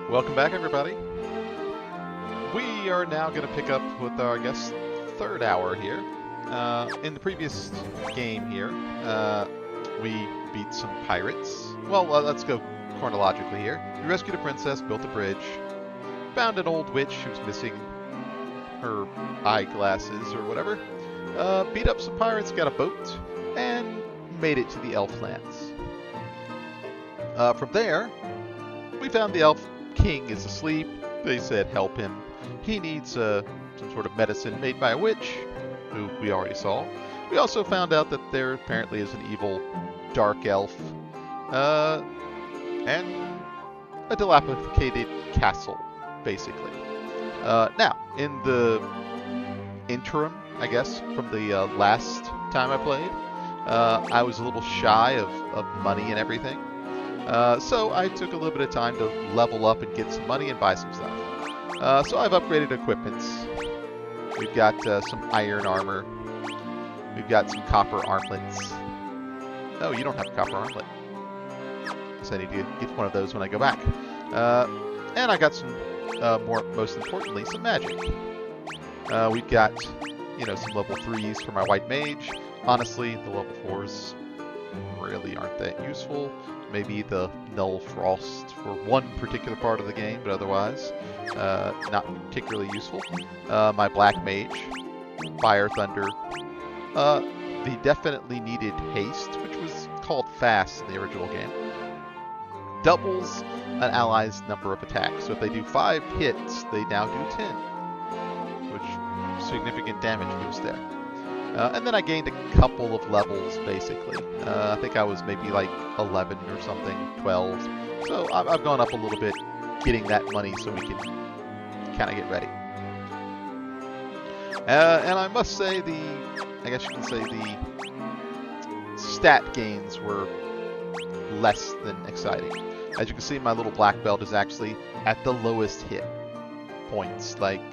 Welcome back, everybody. We are now going to pick up with our, I guess, third hour here. In the previous game here, we beat some pirates. Well, let's go chronologically here. We rescued a princess, built a bridge, found an old witch who's missing her eyeglasses or whatever, beat up some pirates, got a boat, and made it to the elf lands. From there, we found the elf king is asleep. They said help him. He needs some sort of medicine made by a witch, who we already saw. We also found out that there apparently is an evil dark elf, and a dilapidated castle, basically. Now, in the interim, I guess, from the last time I played, I was a little shy of money and everything. So I took a little bit of time to level up and get some money and buy some stuff. So I've upgraded equipments. We've got some iron armor. We've got some copper armlets. Oh, you don't have a copper armlet. So I need to get one of those when I go back. And I got some, most importantly, some magic. We've got, some level 3s for my white mage. Honestly, the level 4s really aren't that useful. Maybe the Null Frost for one particular part of the game, but otherwise not particularly useful. My Black Mage, Fire Thunder, the definitely needed Haste, which was called Fast in the original game, doubles an ally's number of attacks. So if they do 5 hits, they now do 10, which significant damage boost there. And then I gained a couple of levels, basically. I think I was maybe like 11 or something, 12. So I've gone up a little bit, getting that money so we can kind of get ready. And I must say I guess you can say the stat gains were less than exciting. As you can see, my little black belt is actually at the lowest hit points. Like,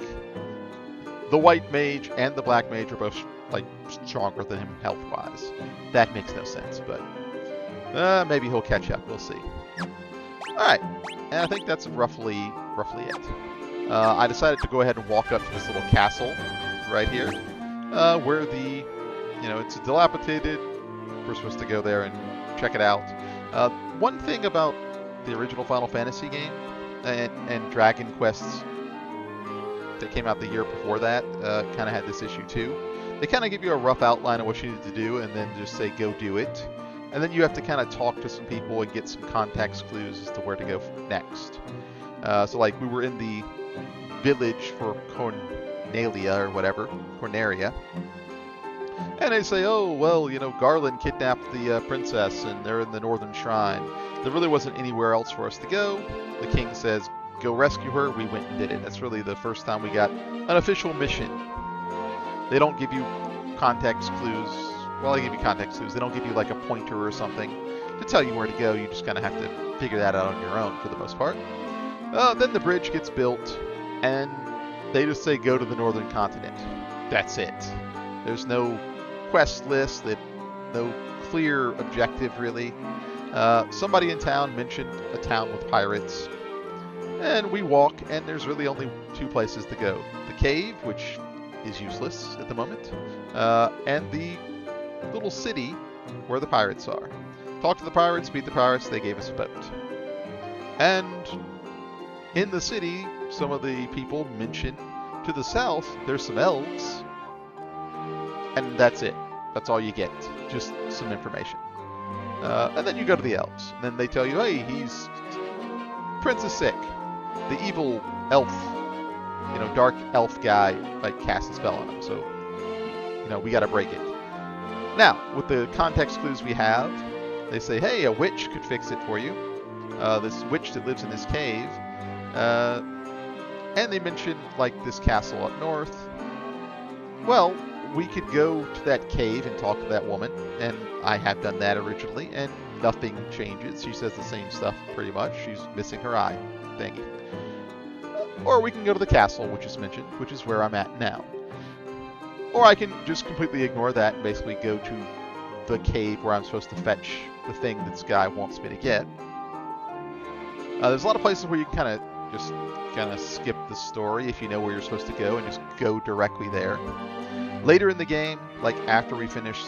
the white mage and the black mage are both stronger than him health-wise. That makes no sense, but maybe he'll catch up. We'll see. Alright, and I think that's roughly it. I decided to go ahead and walk up to this little castle right here, where it's dilapidated. We're supposed to go there and check it out. One thing about the original Final Fantasy game and Dragon Quests that came out the year before that kind of had this issue too. They kind of give you a rough outline of what you need to do and then just say go do it. And then you have to kind of talk to some people and get some context clues as to where to go next. So like we were in the village for Cornelia or whatever, Corneria. And they say, oh, well, Garland kidnapped the princess and they're in the Northern Shrine. There really wasn't anywhere else for us to go. The king says, go rescue her. We went and did it. That's really the first time we got an official mission. They don't give you context clues. Well, they give you context clues. They don't give you like a pointer or something to tell you where to go. You just kind of have to figure that out on your own for the most part. Then the bridge gets built, and they just say go to the northern continent. That's it. There's no quest list, no clear objective really. Somebody in town mentioned a town with pirates, and we walk, and there's really only 2 places to go. The cave, which is useless at the moment, and the little city where the pirates are. Talked to the pirates, beat the pirates, they gave us a boat. And in the city, some of the people mentioned to the south, there's some elves, and that's it. That's all you get, just some information. And then you go to the elves, and then they tell you, hey, Prince is sick. The evil elf, dark elf guy, cast a spell on him, so, we gotta break it. Now, with the context clues we have, they say, hey, a witch could fix it for you. This witch that lives in this cave. And they mention, this castle up north. Well, we could go to that cave and talk to that woman, and I have done that originally, and nothing changes. She says the same stuff, pretty much. She's missing her eye thingy. Or we can go to the castle, which is mentioned, which is where I'm at now. Or I can just completely ignore that and basically go to the cave where I'm supposed to fetch the thing this guy wants me to get. There's a lot of places where you can kind of just kind of skip the story if you know where you're supposed to go and just go directly there. Later in the game, like after we finish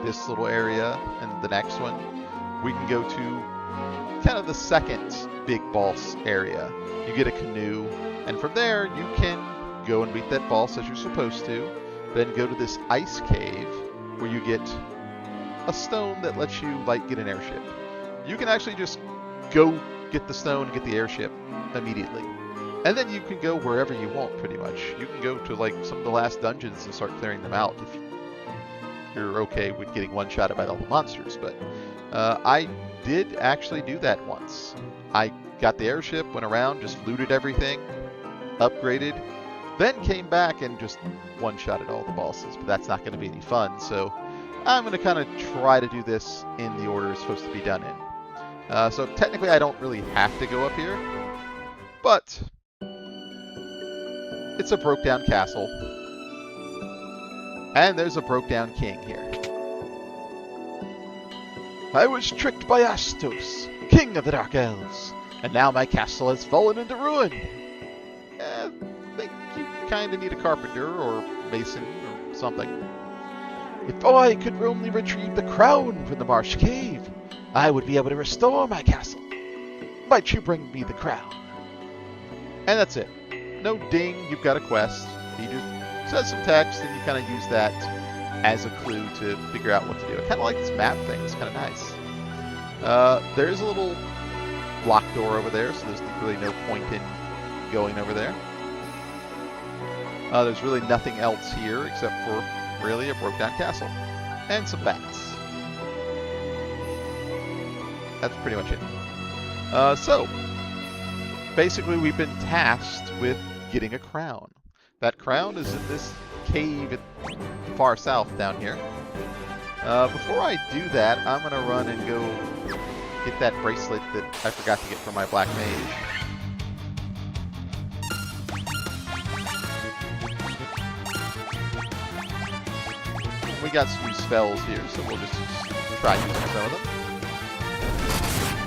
this little area and the next one, we can go to kind of the second big boss area. You get a canoe, and from there you can go and beat that boss as you're supposed to, then go to this ice cave where you get a stone that lets you like get an airship. You can actually just go get the stone and get the airship immediately. And then you can go wherever you want, pretty much. You can go to like some of the last dungeons and start clearing them out if you're okay with getting one-shotted by all the monsters. But I did actually do that once. I got the airship, went around, just looted everything, upgraded, then came back and just one-shotted all the bosses. But that's not going to be any fun, so I'm going to kind of try to do this in the order it's supposed to be done in. So technically I don't really have to go up here, but it's a broke-down castle, and there's a broke-down king here. I was tricked by Astos, king of the Dark Elves, and now my castle has fallen into ruin. I think you kind of need a carpenter or mason or something. If I could only retrieve the crown from the marsh cave, I would be able to restore my castle. Might you bring me the crown? And that's it. No ding, you've got a quest. He just says some text, and you kind of use that as a clue to figure out what to do. I kind of like this map thing. It's kind of nice. There's a little block door over there, so there's really no point in going over there. There's really nothing else here except for really a broke-down castle and some bats. That's pretty much it. So, basically we've been tasked with getting a crown. That crown is in this cave far south down here. Before I do that, I'm going to run and go get that bracelet that I forgot to get from my black mage. We got some new spells here, so we'll just try using some of them.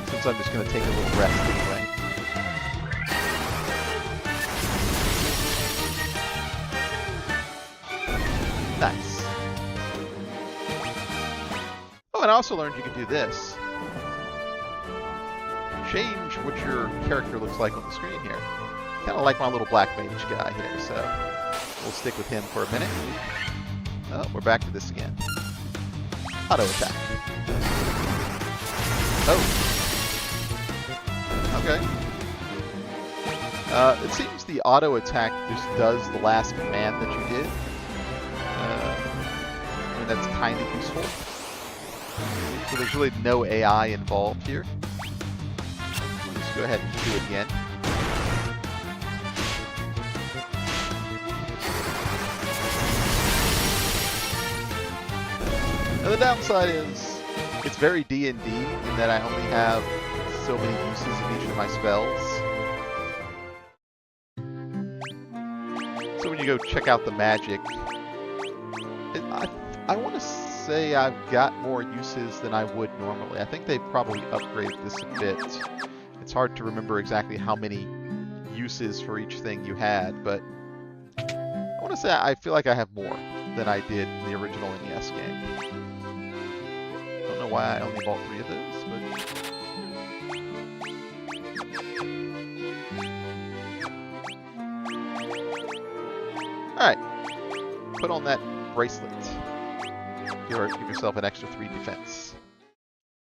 Since I'm just going to take a little rest anyway. Nice. Oh, and I also learned you can do this. Change what your character looks like on the screen here. Kind of like my little black mage guy here, so we'll stick with him for a minute. Oh, we're back to this again. Auto attack. Oh. Okay. It seems the auto attack just does the last command that you did. I mean, that's kind of useful. So there's really no AI involved here. We'll just go ahead and do it again. Now the downside is it's very D&D in that I only have so many uses of each of my spells. So when you go check out the magic, I want to say I've got more uses than I would normally. I think they probably upgraded this a bit. It's hard to remember exactly how many uses for each thing you had, but I want to say I feel like I have more than I did in the original NES game. I don't know why I only bought 3 of those, but... Alright. Put on that bracelet. Give yourself an extra 3 defense.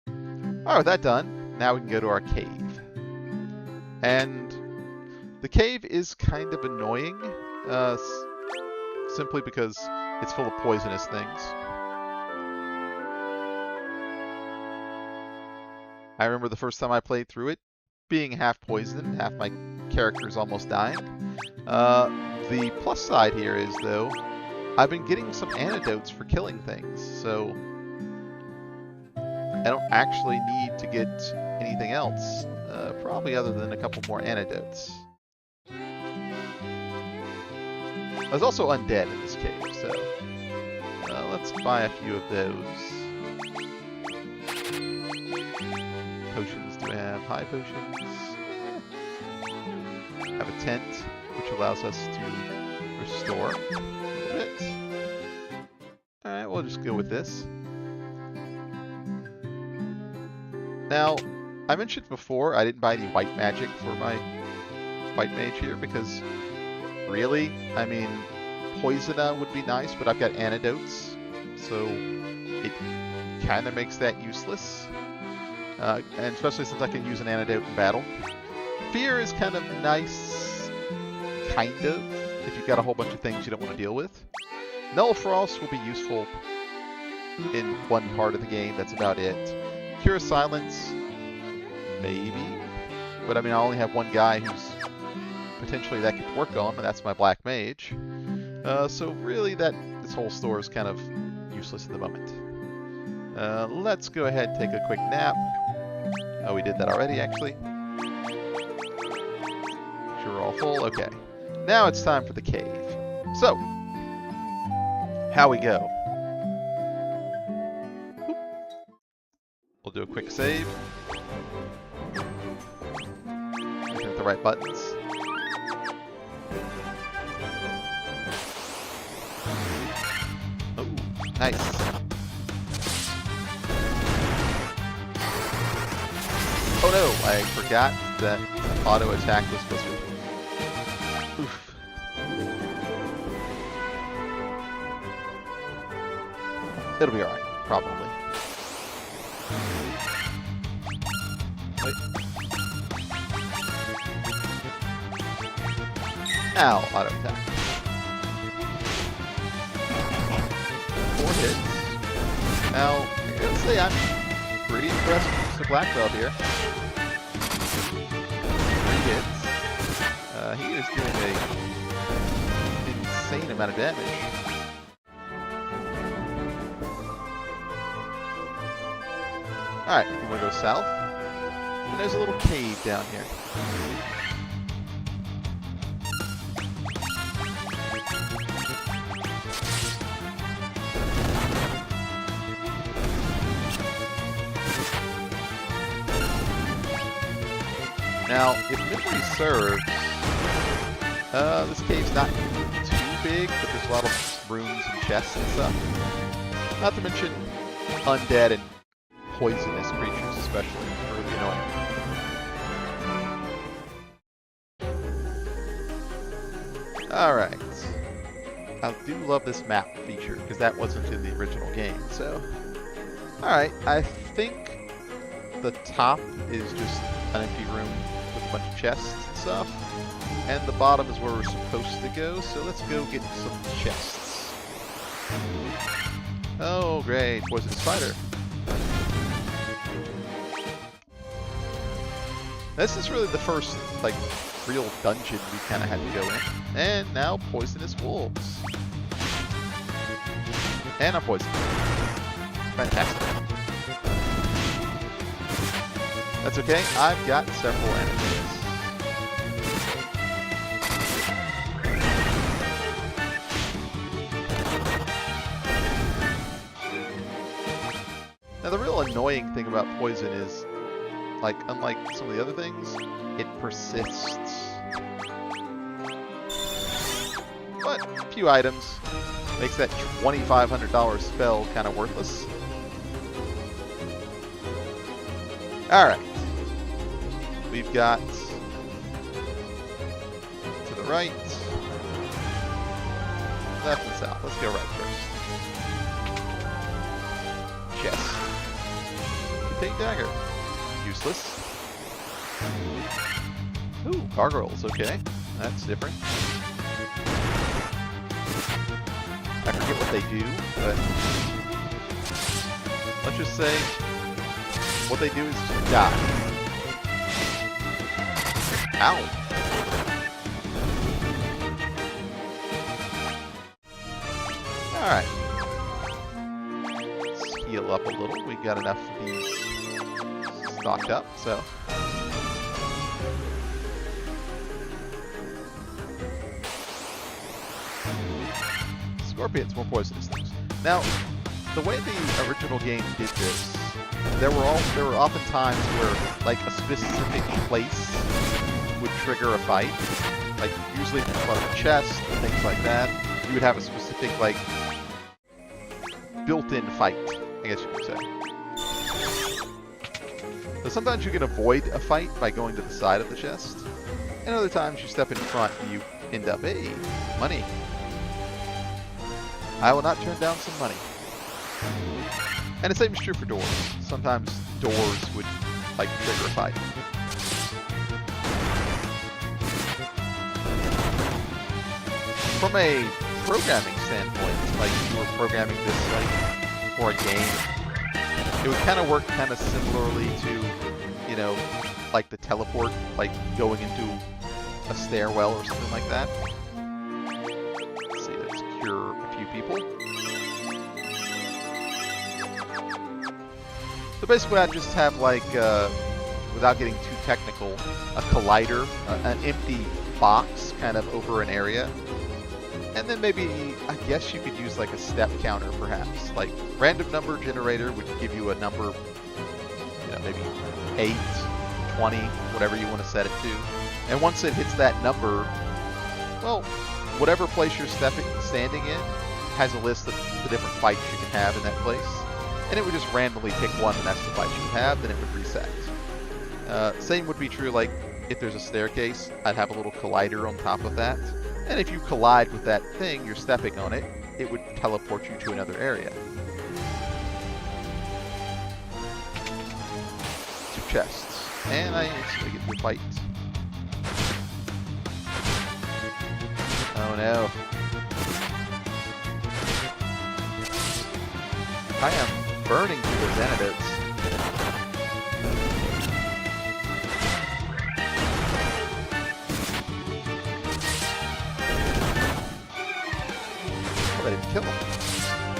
Alright, with that done, now we can go to our cave. And the cave is kind of annoying, simply because it's full of poisonous things. I remember the first time I played through it, being half poisoned, half my character's almost dying. The plus side here is, though, I've been getting some antidotes for killing things, so I don't actually need to get anything else, probably other than a couple more antidotes. There's also undead in this cave, so let's buy a few of those. Potions, do I have high potions? have a tent, which allows us to restore a little bit. Alright, we'll just go with this. Now, I mentioned before I didn't buy any white magic for my white mage here because, really, I mean, Poisona would be nice, but I've got antidotes, so it kind of makes that useless. And especially since I can use an antidote in battle. Fear is kind of nice, kind of, if you've got a whole bunch of things you don't want to deal with. Null Frost will be useful in one part of the game, that's about it. Cure Silence, maybe. But I mean, I only have one guy who's potentially that could work on, and that's my Black Mage. So really, this whole store is kind of useless at the moment. Let's go ahead and take a quick nap. Oh, we did that already, actually. Sure, we're all full. Okay. Now it's time for the cave. So, how we go? Oop. We'll do a quick save. Hit the right buttons. Oh, nice. Oh no, I forgot that auto attack was supposed to. Oof. It'll be alright, probably. Wait. Ow, auto attack. 4 hits. Now, I gotta say, I'm pretty impressed with the black belt here. 3 hits. He is doing an insane amount of damage. Alright, we're gonna go south. And there's a little cave down here. Now, if memory serves, this cave's not too big, but there's a lot of rooms and chests and stuff. Not to mention undead and poisonous creatures, especially, are really annoying. Alright. I do love this map feature, because that wasn't in the original game, so... Alright, I think the top is just an empty room with a bunch of chests and stuff. And the bottom is where we're supposed to go, so let's go get some chests. Oh, great. Poisonous spider. This is really the first, like, real dungeon we kind of had to go in. And now, poisonous wolves. And I'm poisoned. Fantastic. That's okay, I've got several enemies. Now the real annoying thing about poison is, like, unlike some of the other things, it persists. But a few items makes that $2,500 spell kind of worthless. Alright. We've got to the right, left and south. Let's go right first. Chest. Contain dagger. Useless. Ooh, gargoyles, okay. That's different. I forget what they do, but let's just say what they do is just die. Ow. Alright. Let's heal up a little. We've got enough of these stocked up, so. Scorpions, more poisonous things. Now, the way the original game did this, there were often times where, like, a specific place would trigger a fight. Like, usually in front of a chest, things like that. You would have a specific, like, built-in fight, I guess you could say. So sometimes you can avoid a fight by going to the side of the chest. And other times you step in front and you end up, hey, money. I will not turn down some money. And the same is true for doors. Sometimes doors would, like, trigger a fight. From a programming standpoint, like if you were programming this, like, for a game, it would kind of work kind of similarly to, you know, like the teleport, like going into a stairwell or something like that. Let's see, let's cure a few people. So basically I'd just have, like, without getting too technical, a collider, an empty box kind of over an area. And then maybe, I guess you could use like a step counter perhaps. Like random number generator would give you a number, you know, maybe 8, 20, whatever you want to set it to. And once it hits that number, well, whatever place you're standing in has a list of the different fights you can have in that place. And it would just randomly pick one and that's the fight you have, then it would reset. Same would be true like if there's a staircase, I'd have a little collider on top of that. And if you collide with that thing, you're stepping on it, it would teleport you to another area. 2 chests. And I instantly get to a fight. Oh no. I am burning through those antidotes. I didn't kill him.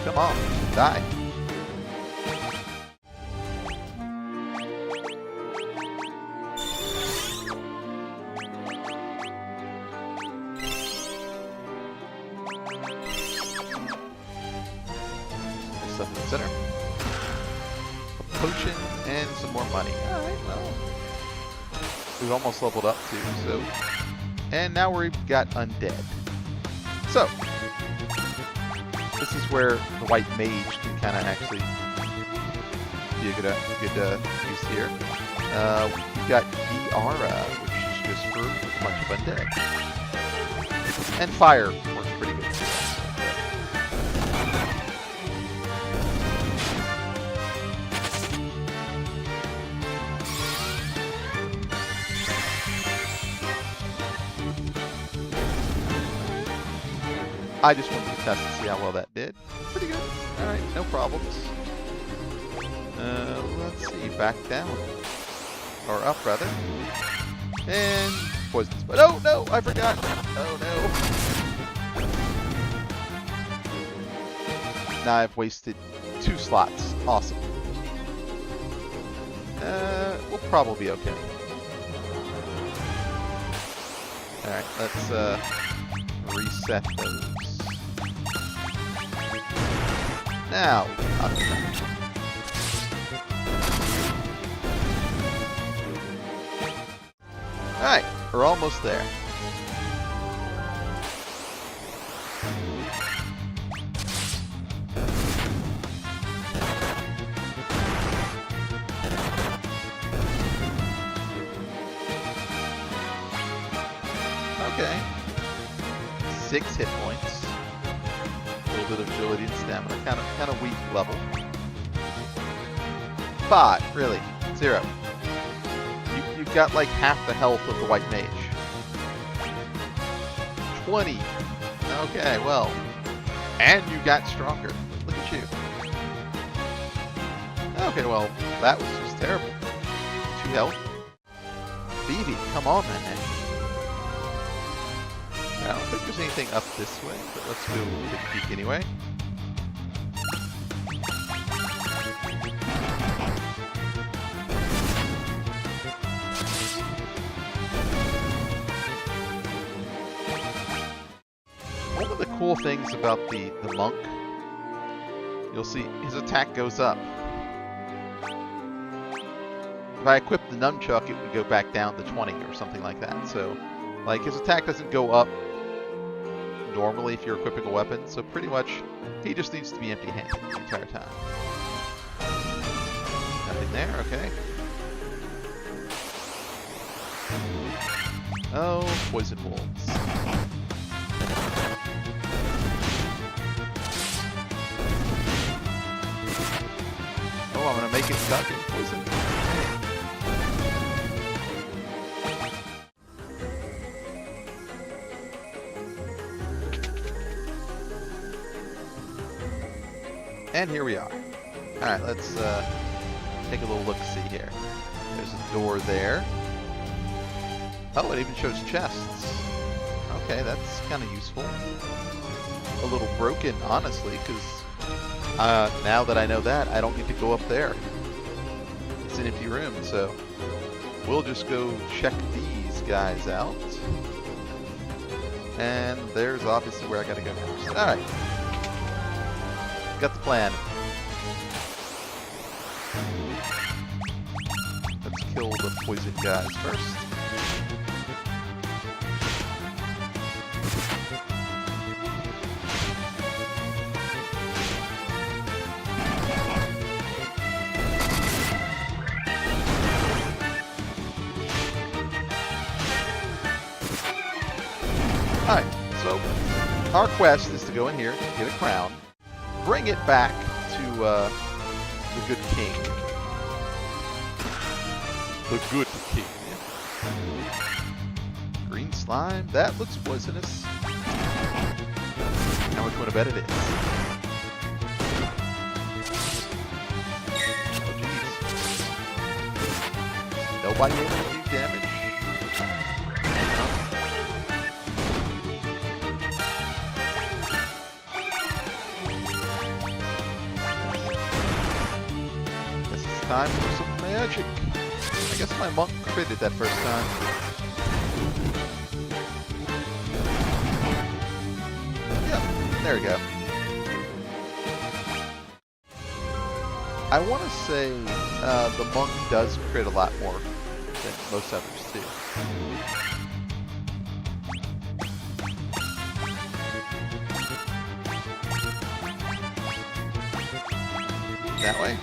Come on, die. There's stuff in the center. A potion and some more money. Alright, well. We've almost leveled up too, so. And now we've got undead. So. This is where the white mage can kind of actually be a good use here. We've got Viara, which is just for a bunch of undead. And fire works pretty good too. I just wanted to test to see how well that did. Pretty good. Alright, no problems. Let's see, back down. Or up, rather. And poison spot. Oh, no, I forgot. Oh, no. Now I've wasted 2 slots. Awesome. We'll probably be okay. Alright, let's reset those. Now, alright, we're almost there. Okay. 6 hit points. A little bit of agility and stamina. Kind of weak level. 5, really. 0. You've got like half the health of the white mage. 20. Okay, well. And you got stronger. Look at you. Okay, well, that was just terrible. 2 health. Phoebe, come on, man. I don't think there's anything up this way, but let's do a quick peek anyway. One of the cool things about the monk, you'll see his attack goes up. if I equipped the nunchuck, it would go back down to 20 or something like that. So, like, his attack doesn't go up normally if you're equipping a weapon. So pretty much, he just needs to be empty-handed the entire time. Nothing there, okay. Oh, poison wolves. Oh, I'm gonna make it stuck in poison. And here we are. Alright, let's take a little look-see here. There's a door there. Oh, it even shows chests. Okay, that's kind of useful. A little broken, honestly, because now that I know that, I don't need to go up there. It's an empty room, so we'll just go check these guys out. And there's obviously where I gotta go next. Alright. Got the plan. Let's kill the poison guys first. Alright, so our quest is to go in here, get a crown, bring it back to the good king. The good king. Green slime, that looks poisonous. How much want to bet it is? Oh jeez. Nobody able to do damage? Time for some magic. I guess my monk critted that first time. Yep, there we go. I want to say the monk does crit a lot more than most others too. That way?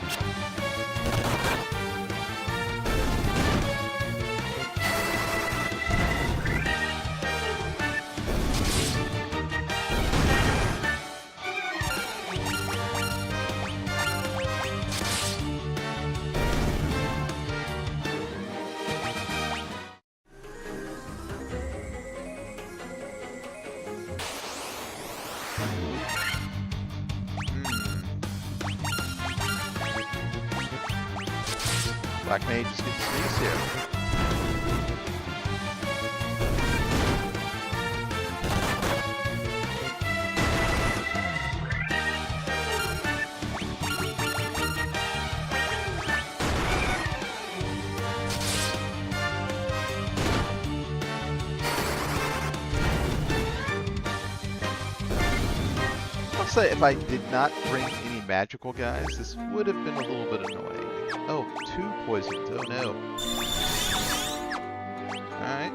Black Mage is getting sneeze here. I'll say if I did not bring any magical guys, this would have been a little bit annoying. Oh, 2 poisons. Oh no. Alright.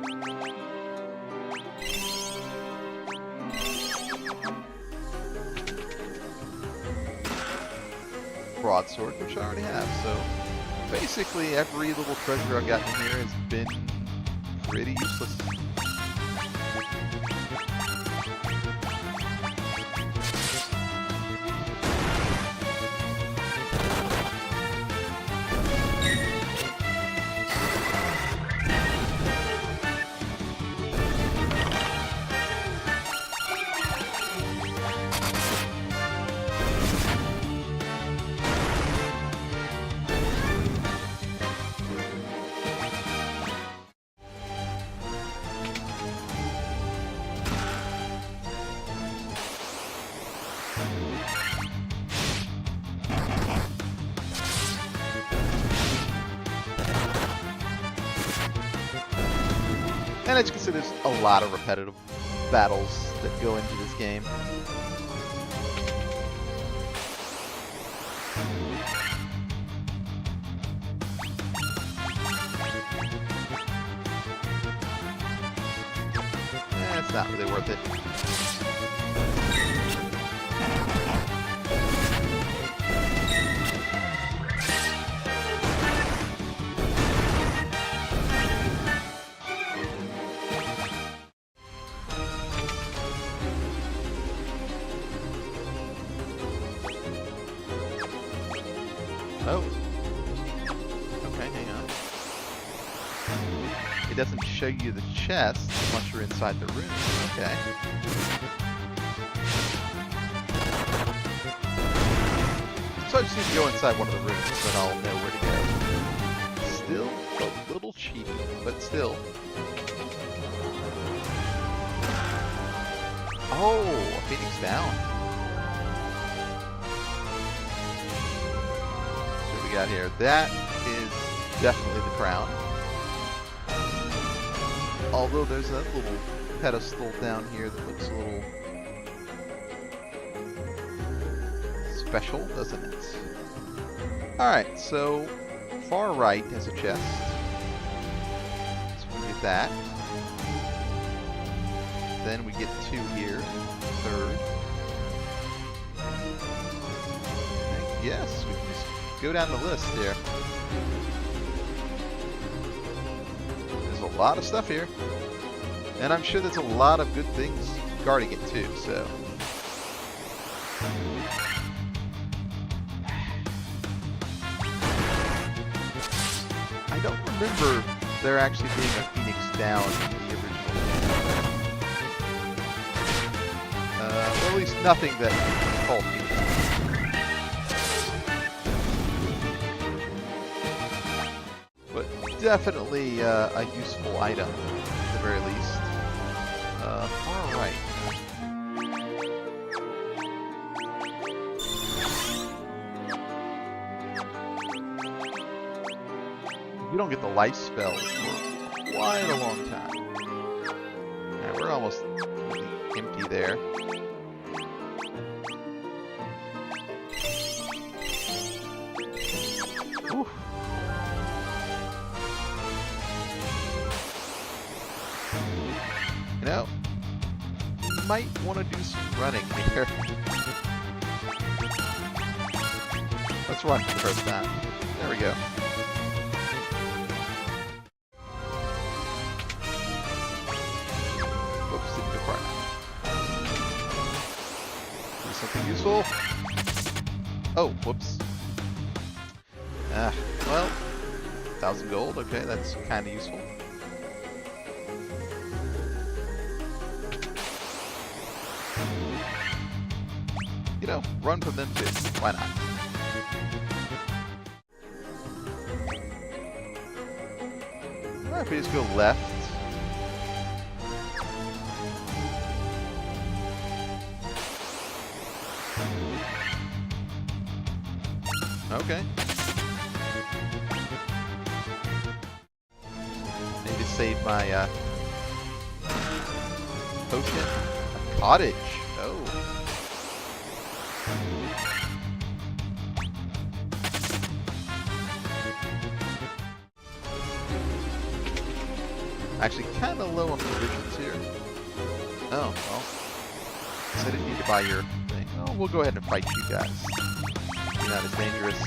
Broadsword, which I already have, so basically every little treasure I've gotten in here has been pretty useless. And as you can see, there's a lot of repetitive battles that go into this game. it's not really worth it. Oh. Okay, hang on. It doesn't show you the chest once you're inside the room. Okay. So I just need to go inside one of the rooms, then I'll know where to go. Still a little cheaty, but still. Oh, a Phoenix down. Got here. That is definitely the crown. Although there's that little pedestal down here that looks a little special, doesn't it? Alright, so far right has a chest. So we get that. Then we get 2 here. Third. I guess we can just go down the list here. There's a lot of stuff here. And I'm sure there's a lot of good things guarding it too, so. I don't remember there actually being a Phoenix down in the original game. Or at least nothing that is called Phoenix. Definitely a useful item, at the very least. Far right. You don't get the life spell for quite a long time. Alright, we're almost empty there. Oof. You know, you might want to do some running here. Let's run for the first time. There we go. Oops, didn't go far enough. Do something useful. Oh, whoops. Well, 1,000 gold. Okay, that's kind of useful. You know, run from them too. Why not? Alright, if we just go left. Okay. Need to save my potion. A cottage. Oh. Actually, kind of low on provisions here. Oh, well. I didn't need to buy your thing. Oh, we'll go ahead and fight you guys. You're not as dangerous.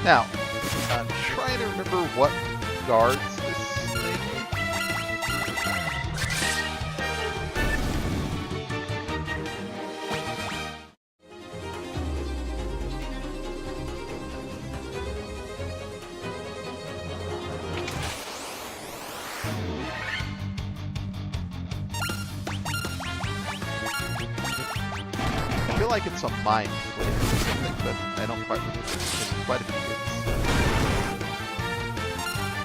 Now, I'm trying to remember what guards this thing. I feel like it's a mind flip or something, but I don't quite remember. There's quite a few hits.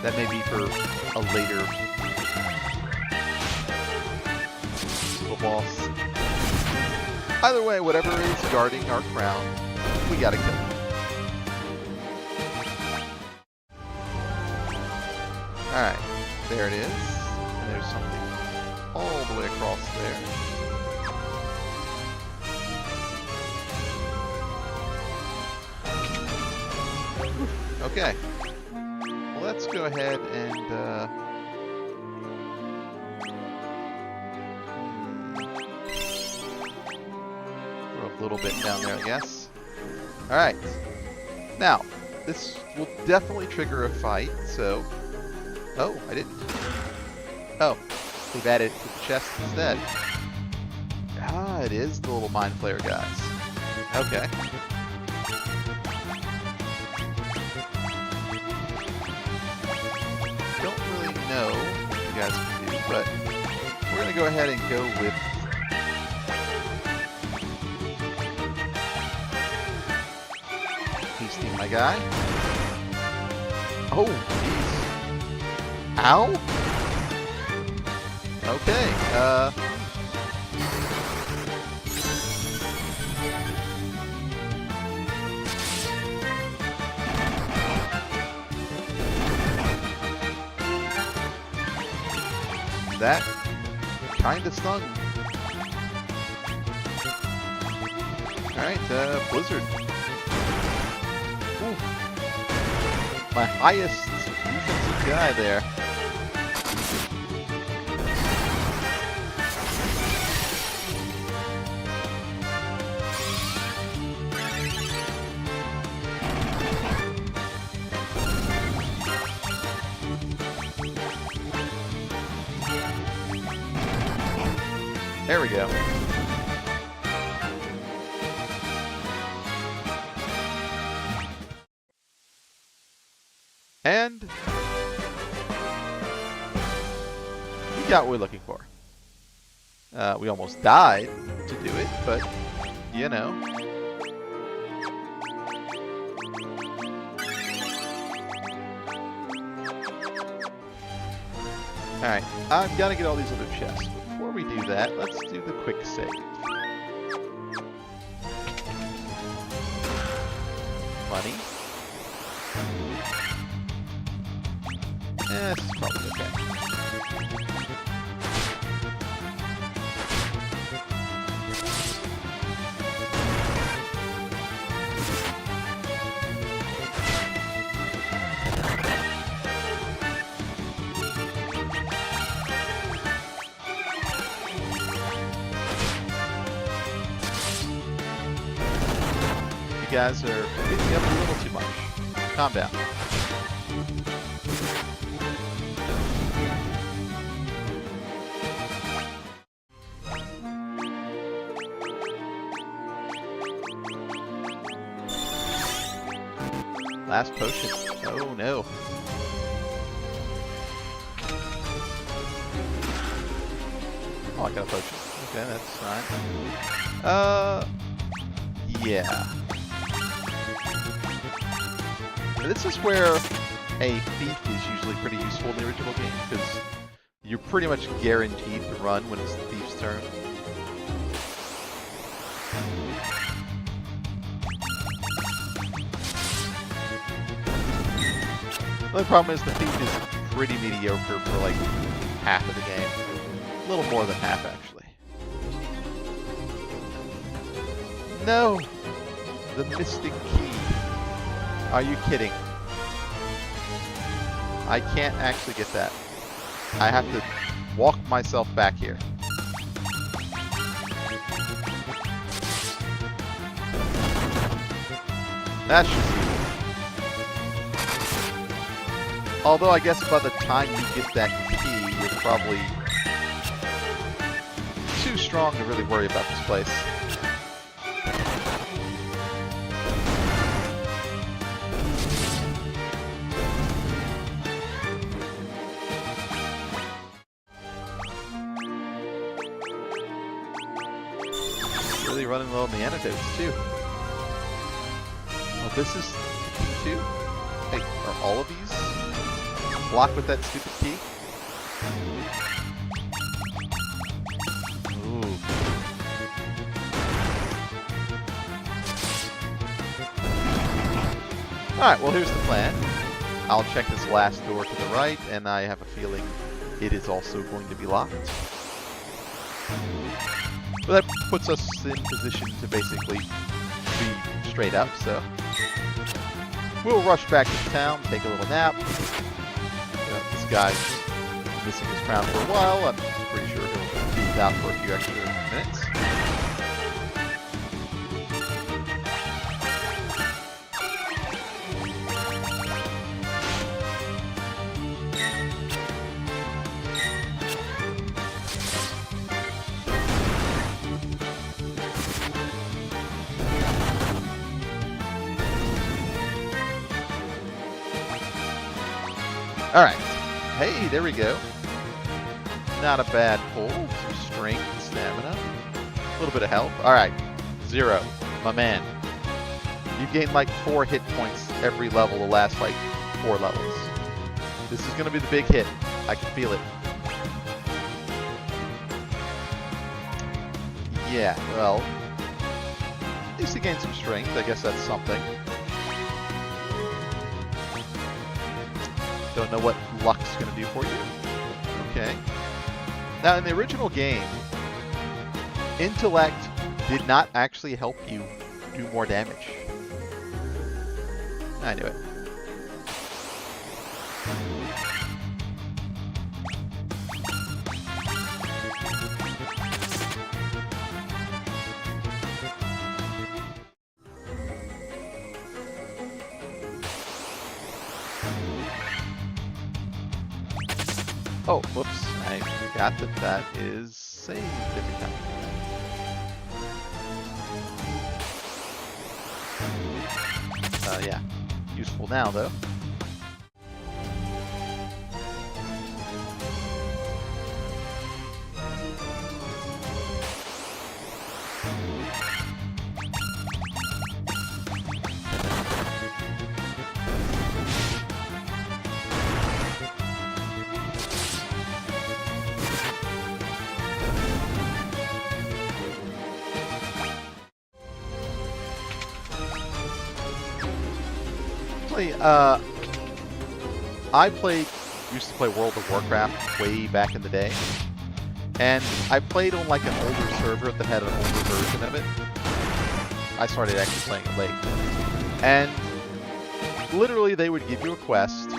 That may be for a later boss. Either way, whatever is guarding our crown, we gotta kill him. Alright, there it is. And there's something all the way across there. Okay. Well, let's go ahead and throw a little bit down there, I guess. All right. Now, this will definitely trigger a fight, so... Oh, I didn't. Oh, they've added it to the chest instead. Ah, it is the little mind flayer guys. Okay. Don't really know what you guys can do, but we're going to go ahead and go with... Feasting my guy. Oh, jeez. Ow! Okay, that kind of stung. Alright, Blizzard. Ooh. My highest defensive guy there. There we go. And we got what we're looking for. We almost died to do it, but you know. Alright, I've got to get all these other chests. Before we do that, let's do the quick save. Money. This is probably okay. You guys are picking up a little too much. Calm down. Last potion. Oh no. Oh, I got a potion. Okay, that's fine. Yeah. This is where a thief is usually pretty useful in the original game, because you're pretty much guaranteed to run when it's the thief's turn. The only problem is the thief is pretty mediocre for like half of the game. A little more than half, actually. No! The Mystic Key. Are you kidding? I can't actually get that. I have to walk myself back here. That's just evil. Although I guess by the time you get that key, you're probably too strong to really worry about this place. Really running low on the antidotes too. Oh, this is the key too? Hey, are all of these blocked with that stupid key? Ooh. Alright, well here's the plan. I'll check this last door to the right, and I have a feeling it is also going to be locked. Well, that puts us in position to basically be straight up, so we'll rush back to town, take a little nap, guy's missing his crown for a while. I'm pretty sure he'll be without for a few extra minutes. Alright. Hey, there we go. Not a bad pull. Some strength, stamina. A little bit of health. Alright. 0. My man. You've gained like 4 hit points every level the last like 4 levels. This is going to be the big hit. I can feel it. Yeah, well. At least you gained some strength. I guess that's something. Don't know what luck's going to do for you. Okay. Now, in the original game, intellect did not actually help you do more damage. I knew it. Oh, whoops. I forgot that that is saved every time. Yeah. Useful now, though. I used to play World of Warcraft way back in the day, and I played on like an older server that had an older version of it. I started actually playing it late, and literally they would give you a quest,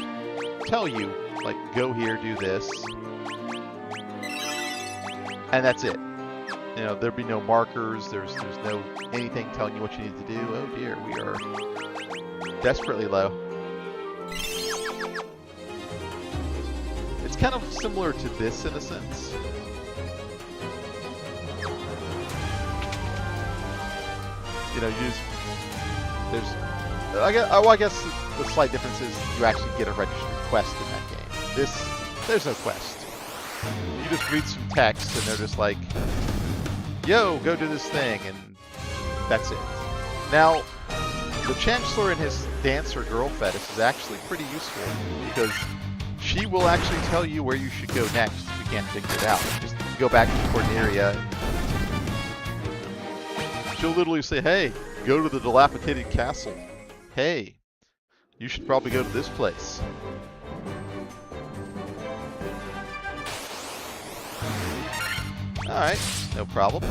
tell you like go here, do this, and that's it. You know, there'd be no markers. There's no anything telling you what you need to do. Oh dear, we are desperately low. It's kind of similar to this in a sense. You know, I guess the slight difference is you actually get a registered quest in that game. There's no quest. You just read some text and they're just like, yo, go do this thing, and that's it. Now, the Chancellor and his dancer girl fetish is actually pretty useful because she will actually tell you where you should go next if you can't figure it out. Just go back to the Corneria and she'll literally say, hey, go to the dilapidated castle. Hey, you should probably go to this place. Alright, no problem.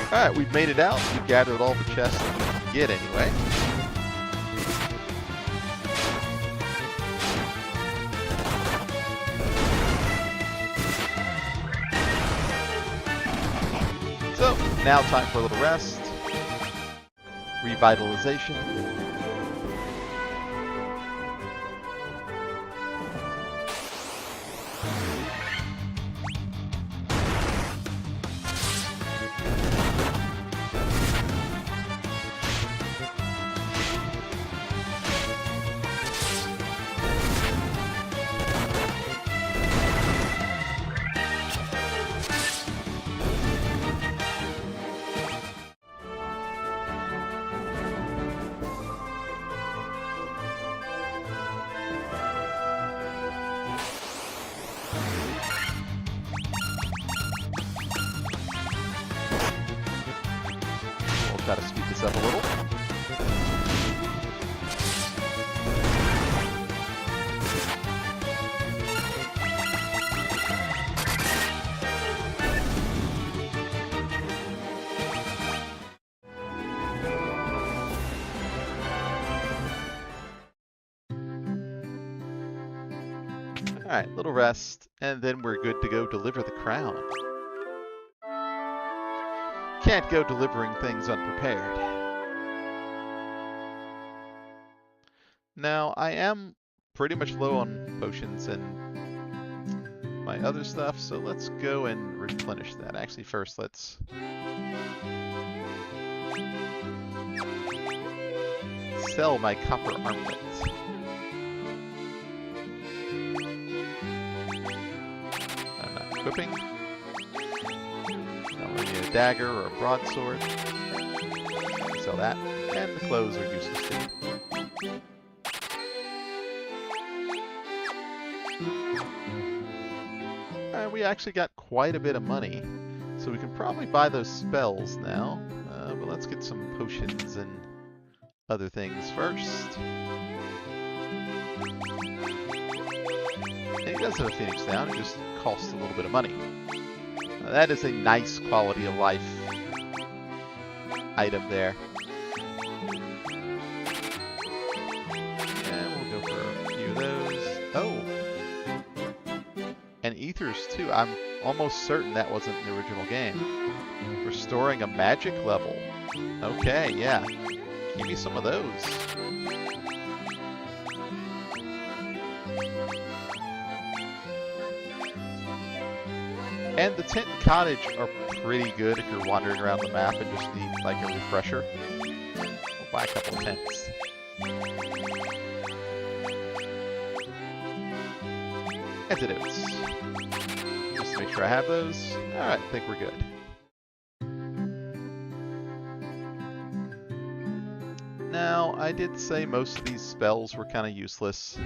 Alright, we've made it out. We've gathered all the chests that we can get anyway. So, now time for a little rest. Revitalization. Try to speed this up a little. Alright, little rest, and then we're good to go deliver the crown. Can't go delivering things unprepared. Now, I am pretty much low on potions and my other stuff, so let's go and replenish that. Actually, first, let's sell my copper armlet. I'm not equipping. Now we need a dagger or a broadsword. Sell that. And the clothes are useless too. We actually got quite a bit of money, so we can probably buy those spells now. But let's get some potions and other things first. And he does have a Phoenix down, it just costs a little bit of money. That is a nice quality of life item there. And we'll go for a few of those. Oh! And ethers too. I'm almost certain that wasn't in the original game. Restoring a magic level. Okay, yeah. Give me some of those. And the tent and cottage are pretty good if you're wandering around the map and just need like a refresher. We'll buy a couple of tents. Antidotes. Just to make sure I have those. Alright, I think we're good. Now, I did say most of these spells were kind of useless.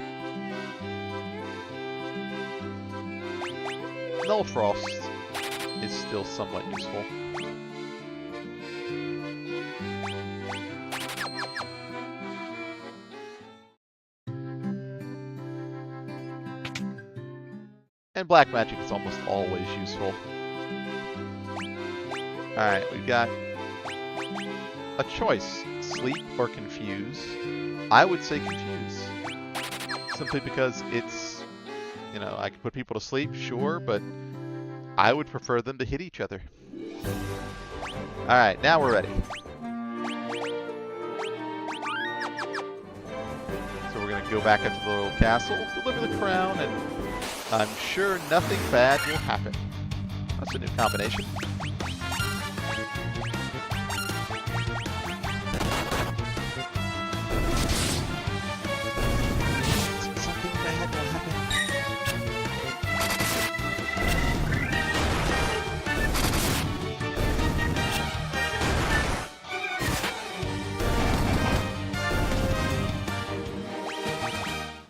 Null Frost is still somewhat useful. And black magic is almost always useful. Alright, we've got a choice. Sleep or confuse. I would say confuse. Simply because it's, you know, I can put people to sleep, sure, but I would prefer them to hit each other. Alright, now we're ready. So we're going to go back up to the little castle, deliver the crown, and I'm sure nothing bad will happen. That's a new combination. Something bad will happen.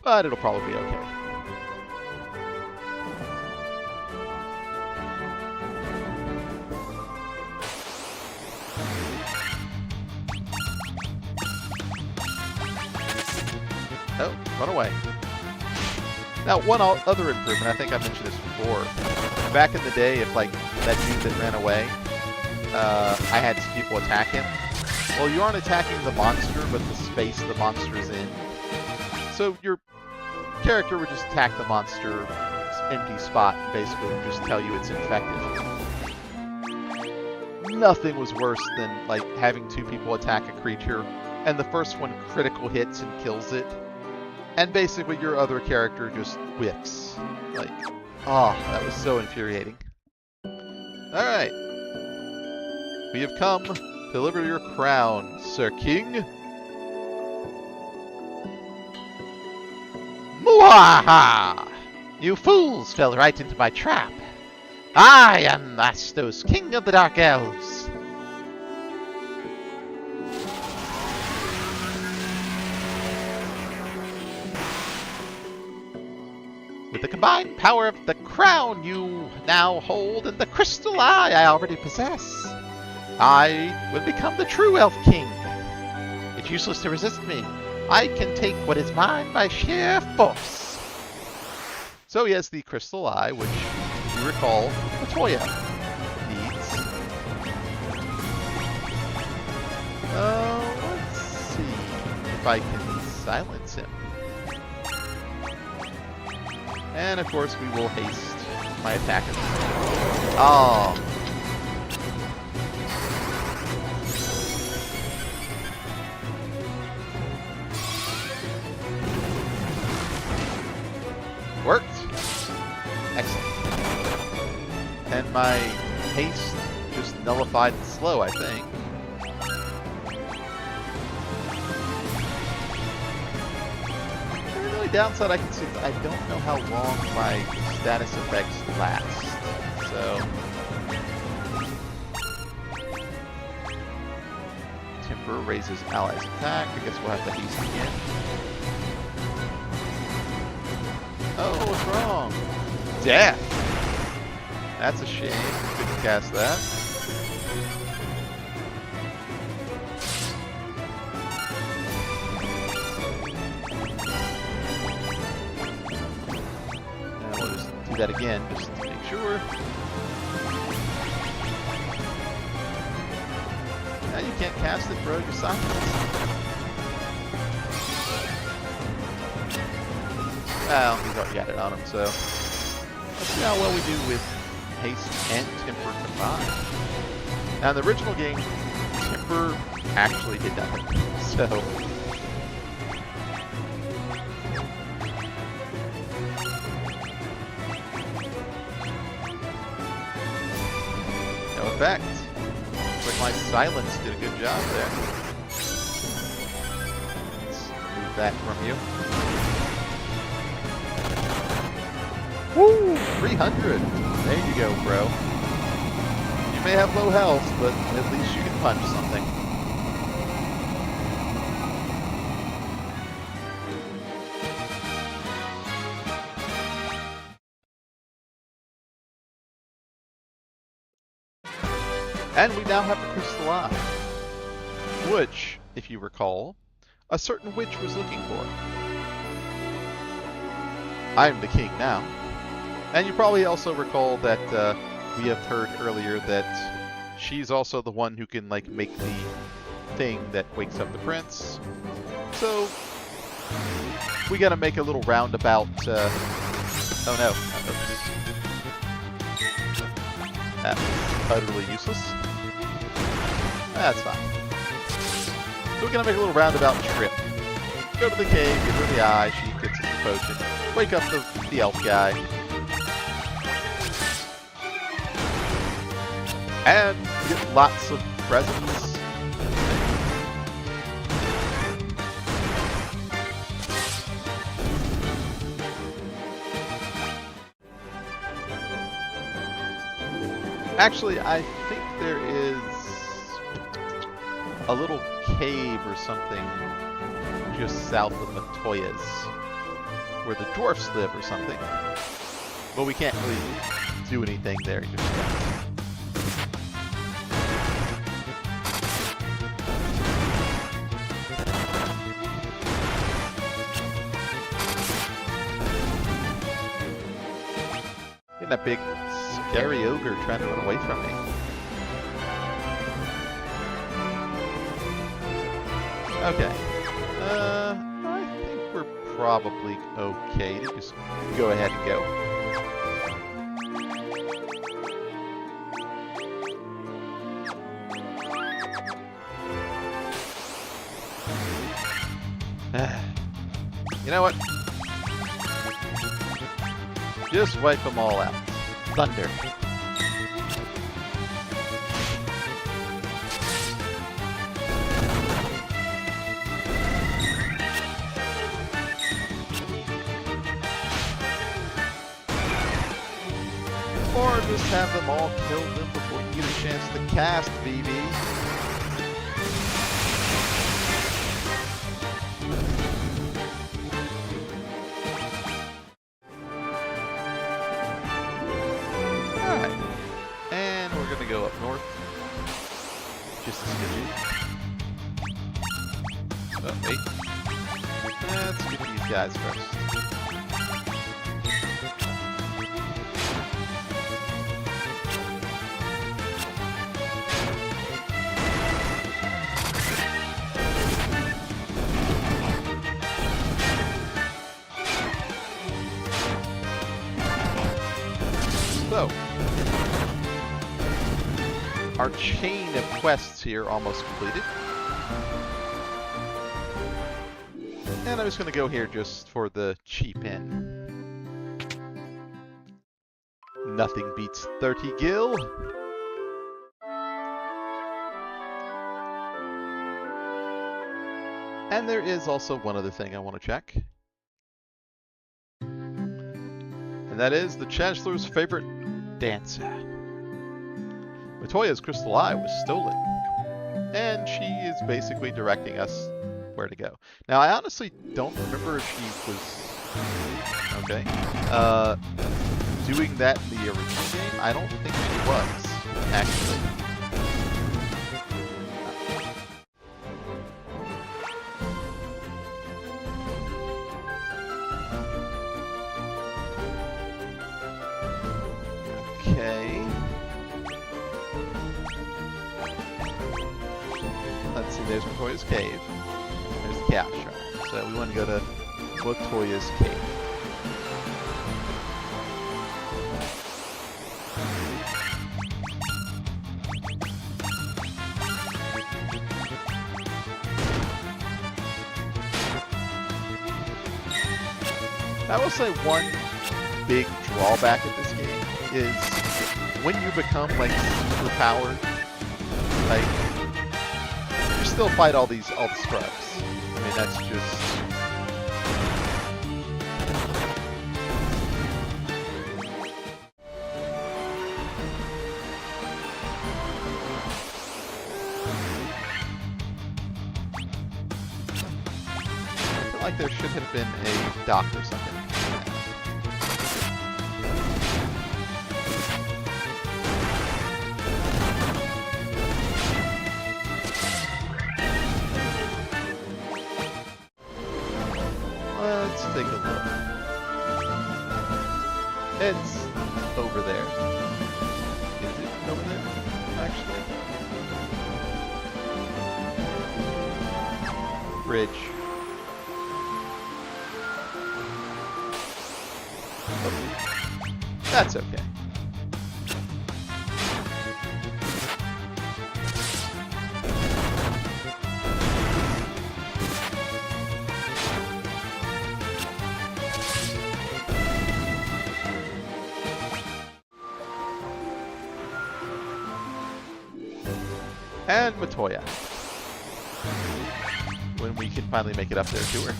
But it'll probably be okay. Oh, run away. Now, one other improvement, I think I mentioned this before. Back in the day, if, like, that dude that ran away, I had some people attack him. Well, you aren't attacking the monster, but the space the monster is in. So your character would just attack the monster's empty spot and basically just tell you it's infected. Nothing was worse than, like, having two people attack a creature, and the first one critical hits and kills it. And basically your other character just whips. Like, oh, that was so infuriating. Alright. We have come to deliver your crown, Sir King. Mwaha! You fools fell right into my trap. I am Astos, King of the Dark Elves. With the combined power of the crown you now hold and the crystal eye I already possess, I will become the true Elf King. It's useless to resist me. I can take what is mine by sheer force. So he has the crystal eye, which, if you recall, Latoya needs. Let's see if I can silence him. And of course we will haste my attacker. Oh. Worked. Excellent. And my haste just nullified the slow, I think. The only downside I can see is I don't know how long my status effects last. So Timber raises allies attack. I guess we'll have to haste again. Oh, what's wrong? Death! That's a shame. Couldn't cast that. And we'll just do that again, just to make sure. Now you can't cast it, bro. You're silent. Well, he's already got it on him, so let's see how well we do with haste and temper combined. Now in the original game, temper actually did nothing, so no effect. Looks like my silence did a good job there. Let's remove that from you. Woo! 300! There you go, bro. You may have low health, but at least you can punch something. And we now have the crystal eye, which, if you recall, a certain witch was looking for. I am the king now. And you probably also recall that we have heard earlier that she's also the one who can like make the thing that wakes up the prince. So we gotta make a little roundabout. Oh no, that was utterly useless. That's fine. So we're gonna make a little roundabout trip. Go to the cave, give her the eye, she gets us the potion, wake up the elf guy. And get lots of presents. Actually, I think there is a little cave or something just south of Matoya's where the dwarfs live or something. But we can't really do anything there just yet. That big scary ogre trying to run away from me. Okay. I think we're probably okay to just go ahead and go. You know what? Just wipe them all out. Thunder. Or just have them all kill them before you get a chance to cast, BB. Go up north. Just a smidgen. Oh, wait. Let's get these guys first. So, our chain of quests here almost completed. And I'm just going to go here just for the cheap inn. Nothing beats 30 gil. And there is also one other thing I want to check. And that is the Chancellor's favorite dancer. Matoya's crystal eye was stolen. And she is basically directing us where to go. Now, I honestly don't remember if she was... Okay. Doing that in the original game? I don't think she was, actually. Okay. Let's see, there's Matoya's cave. There's the Chaos Shrine. So we want to go to Matoya's cave. I will say one big drawback of this game is when you become like superpowered, like you still fight all the scrubs. I mean, that's just I feel like there should have been a dock or something. Let's take a look. It's over there. Is it over there, actually? Bridge. Oh. That's okay. And Matoya. When we can finally make it up there to her.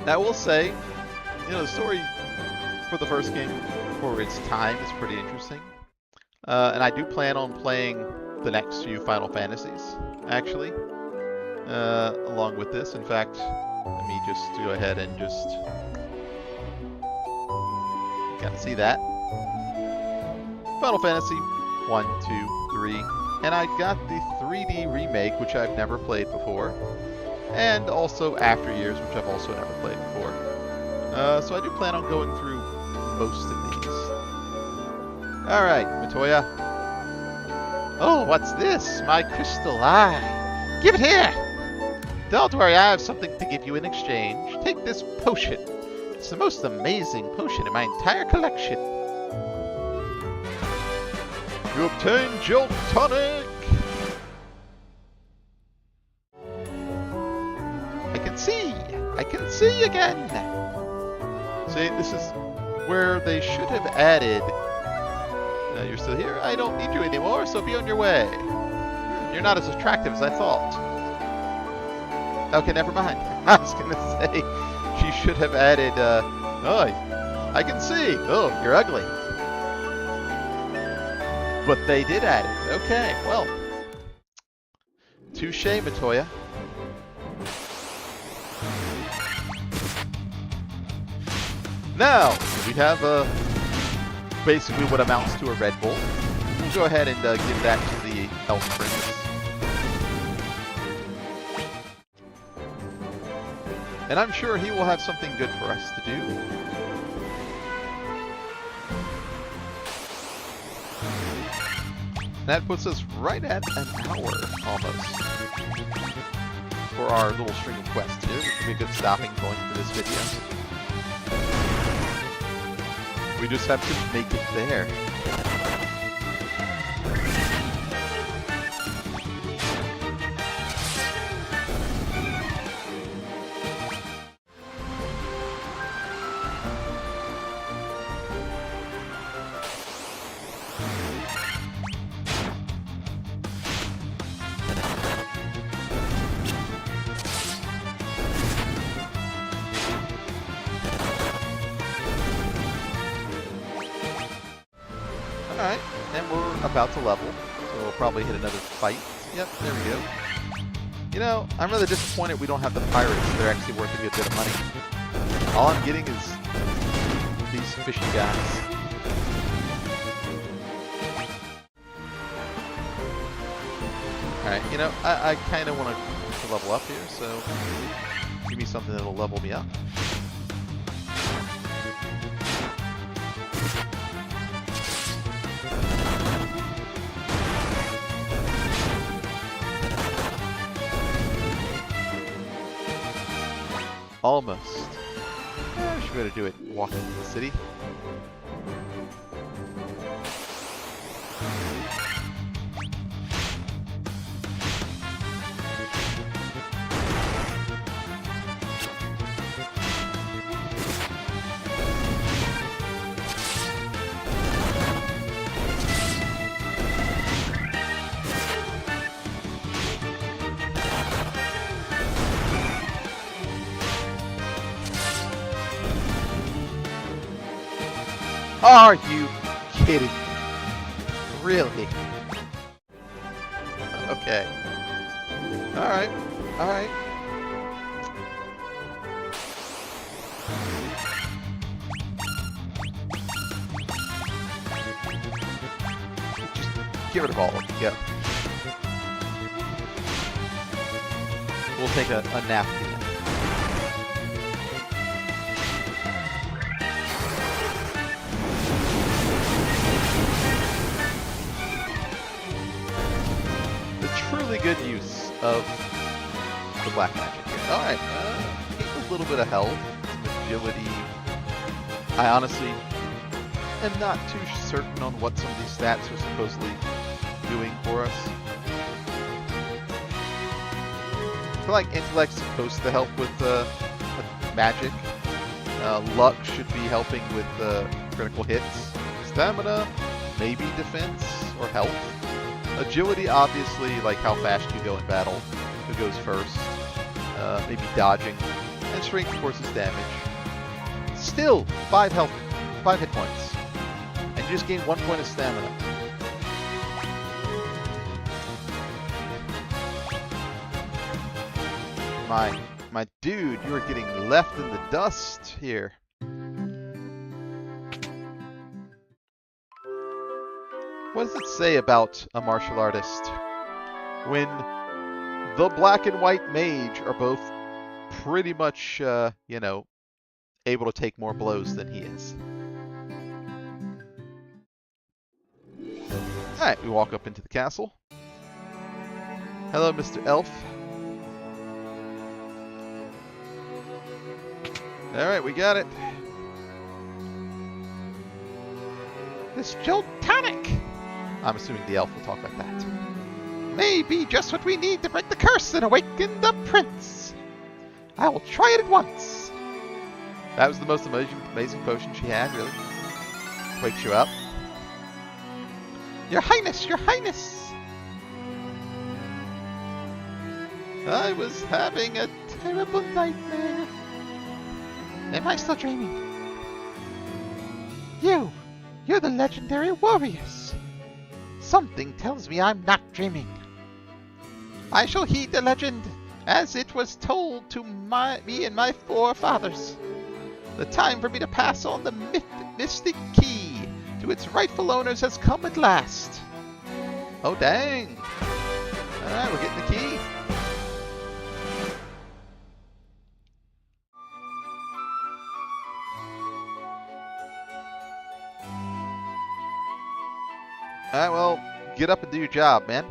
Now, I will say, you know, the story for the first game, for its time, is pretty interesting. And I do plan on playing the next few Final Fantasies, actually, along with this. In fact, let me just go ahead and just... Gotta see that. Final Fantasy 1, 2, 3. And I got the 3D remake, which I've never played before. And also After Years, which I've also never played before. So I do plan on going through most of these. Alright, Matoya. Oh, what's this? My crystal eye. Give it here! Don't worry, I have something to give you in exchange. Take this potion. It's the most amazing potion in my entire collection. You obtain Jolt Tonic! I can see again! See, this is where they should have added... you're still here? I don't need you anymore, so be on your way. You're not as attractive as I thought. Okay, never mind. I was gonna say... She should have added, oh, I can see. Oh, you're ugly. But they did add it. Okay, well. Touche, Matoya. Now, we have basically what amounts to a Red Bull. We'll go ahead and give that to the Elf Princess. And I'm sure he will have something good for us to do. That puts us right at an hour, almost. for our little string of quests here, which would be a good stopping point for this video. We just have to make it there. Alright, and we're about to level, so we'll probably hit another fight. Yep, there we go. You know, I'm really disappointed we don't have the pirates. They're actually worth a good bit of money. All I'm getting is these fishy guys. Alright, you know, I kind of want to level up here, so give me something that'll level me up. Almost. I should be able to do it walking in the city. Are you kidding? Really? Okay. Alright. Alright. Just get rid of all of them. Go. We'll take a nap at the end. Truly good use of the black magic here. Alright, keep a little bit of health, some agility. I honestly am not too certain on what some of these stats are supposedly doing for us. I feel like intellect's supposed to help with magic. Luck should be helping with critical hits. Stamina, maybe defense or health. Agility, obviously, like how fast you go in battle, who goes first, maybe dodging, and strength, of course, is damage. Still, 5 hit points, and you just gain 1 point of stamina. My dude, you are getting left in the dust here. What does it say about a martial artist when the black and white mage are both pretty much, you know, able to take more blows than he is? Alright, we walk up into the castle. Hello, Mr. Elf. Alright, we got it. This tonic. I'm assuming the elf will talk like that. May be just what we need to break the curse and awaken the prince. I will try it at once. That was the most amazing potion she had, really. Wakes you up. Your Highness, Your Highness! I was having a terrible nightmare. Am I still dreaming? You're the legendary warriors. Something tells me I'm not dreaming. I shall heed the legend, as it was told to me and my forefathers. The time for me to pass on the mystic key to its rightful owners has come at last. Oh, dang. Alright, we're getting the key. Alright, well, get up and do your job, man.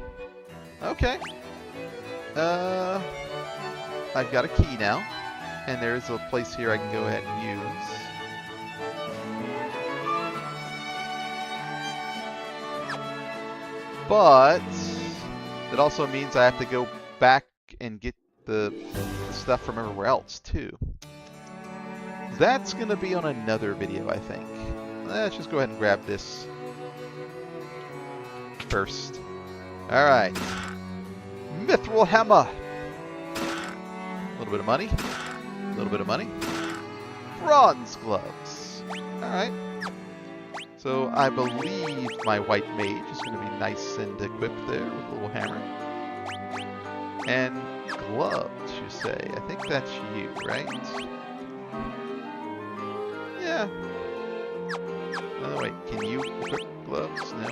Okay. I've got a key now, and there's a place here I can go ahead and use. But it also means I have to go back and get the stuff from everywhere else too. That's going to be on another video, I think. Let's just go ahead and grab this first. Alright. Mithril Hammer. A little bit of money. A little bit of money. Bronze gloves. Alright. So I believe my white mage is going to be nice and equipped there with a little hammer. And gloves, you say. I think that's you, right? Yeah. Oh, wait. Can you equip gloves? No.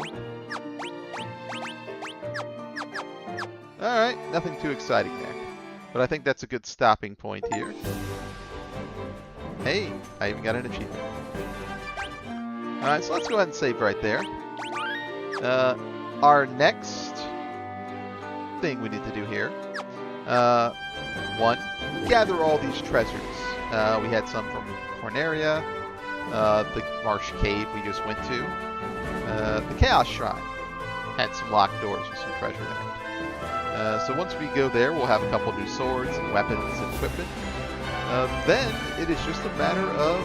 Alright. Nothing too exciting there. But I think that's a good stopping point here. Hey, I even got an achievement. Alright, so let's go ahead and save right there. Our next thing we need to do here. One, gather all these treasures. We had some from Corneria, the Marsh Cave we just went to, the Chaos Shrine. Had some locked doors with some treasure in it. So once we go there, we'll have a couple new swords and weapons and equipment. Then it is just a matter of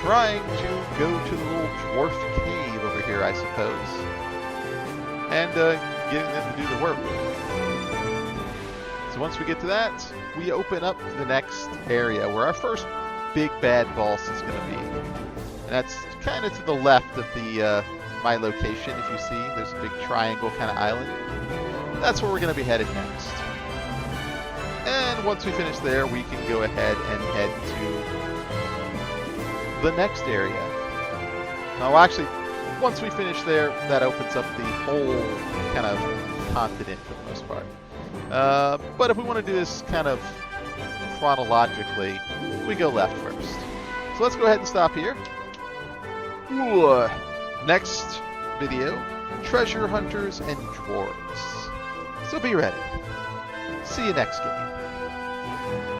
trying to go to the little dwarf cave over here, I suppose, and getting them to do the work. So once we get to that, we open up the next area where our first big bad boss is going to be. And that's kind of to the left of the my location. If you see, there's a big triangle kind of island. That's where we're going to be headed next. And once we finish there, we can go ahead and head to the next area. Well, actually, once we finish there, that opens up the whole kind of continent for the most part. But if we want to do this kind of chronologically, we go left first. So let's go ahead and stop here. Ooh. Next video, treasure hunters and dwarves. So be ready. See you next game.